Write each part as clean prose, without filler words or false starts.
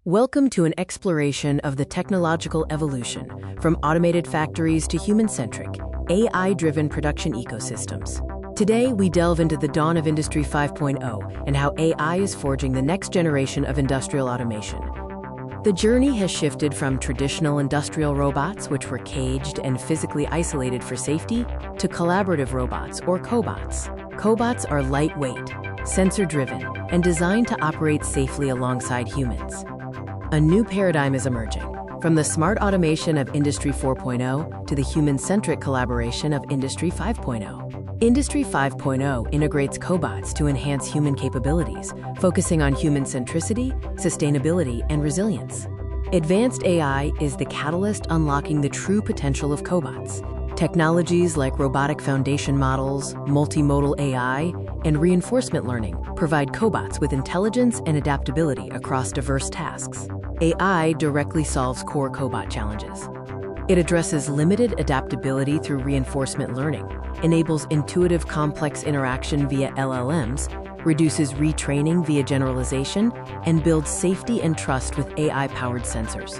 Welcome to an exploration of the technological evolution from automated factories to human-centric, AI-driven production ecosystems. Today, we delve into the dawn of Industry 5.0 and how AI is forging the next generation of industrial automation. The journey has shifted from traditional industrial robots, which were caged and physically isolated for safety, to collaborative robots, or cobots. Cobots are lightweight, sensor-driven, and designed to operate safely alongside humans. A new paradigm is emerging, from the smart automation of Industry 4.0 to the human-centric collaboration of Industry 5.0. Industry 5.0 integrates cobots to enhance human capabilities, focusing on human centricity, sustainability, and resilience. Advanced AI is the catalyst unlocking the true potential of cobots. Technologies like robotic foundation models, multimodal AI, and reinforcement learning provide cobots with intelligence and adaptability across diverse tasks. AI directly solves core cobot challenges. It addresses limited adaptability through reinforcement learning, enables intuitive complex interaction via LLMs, reduces retraining via generalization, and builds safety and trust with AI-powered sensors.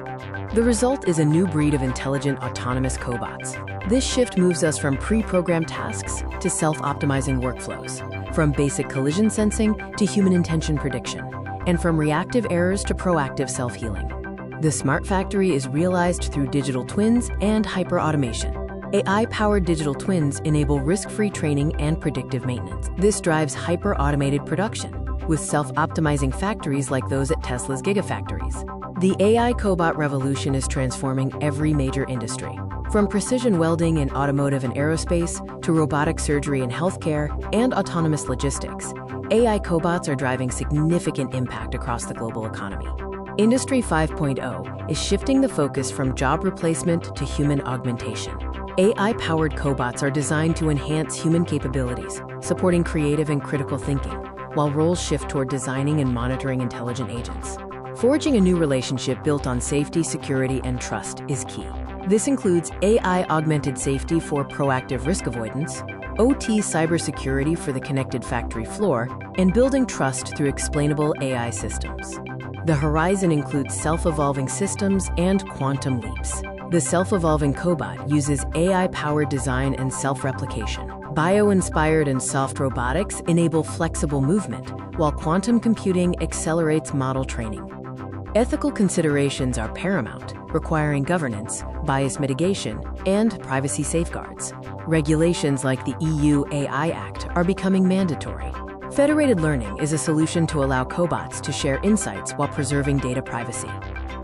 The result is a new breed of intelligent autonomous cobots. This shift moves us from pre-programmed tasks to self-optimizing workflows, from basic collision sensing to human intention prediction, and from reactive errors to proactive self-healing. The smart factory is realized through digital twins and hyper-automation. AI-powered digital twins enable risk-free training and predictive maintenance. This drives hyper-automated production, with self-optimizing factories like those at Tesla's gigafactories. The AI cobot revolution is transforming every major industry. From precision welding in automotive and aerospace to robotic surgery in healthcare and autonomous logistics, AI cobots are driving significant impact across the global economy. Industry 5.0 is shifting the focus from job replacement to human augmentation. AI-powered cobots are designed to enhance human capabilities, supporting creative and critical thinking, while roles shift toward designing and monitoring intelligent agents. Forging a new relationship built on safety, security, and trust is key. This includes AI-augmented safety for proactive risk avoidance, OT cybersecurity for the connected factory floor, and building trust through explainable AI systems. The horizon includes self-evolving systems and quantum leaps. The self-evolving cobot uses AI-powered design and self-replication. Bio-inspired and soft robotics enable flexible movement, while quantum computing accelerates model training. Ethical considerations are paramount, requiring governance, bias mitigation, and privacy safeguards. Regulations like the EU AI Act are becoming mandatory. Federated learning is a solution to allow cobots to share insights while preserving data privacy.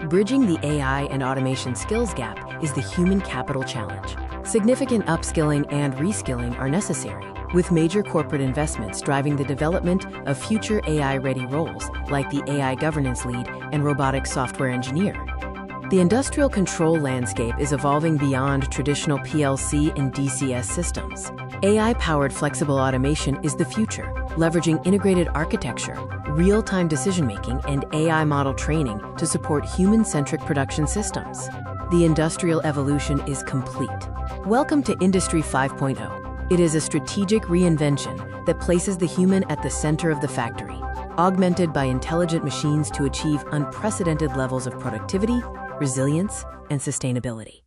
Bridging the AI and automation skills gap is the human capital challenge. Significant upskilling and reskilling are necessary, with major corporate investments driving the development of future AI-ready roles like the AI governance lead and robotic software engineer. The industrial control landscape is evolving beyond traditional PLC and DCS systems. AI-powered flexible automation is the future, leveraging integrated architecture, real-time decision-making, and AI model training to support human-centric production systems. The industrial evolution is complete. Welcome to Industry 5.0. It is a strategic reinvention that places the human at the center of the factory, augmented by intelligent machines to achieve unprecedented levels of productivity, resilience, and sustainability.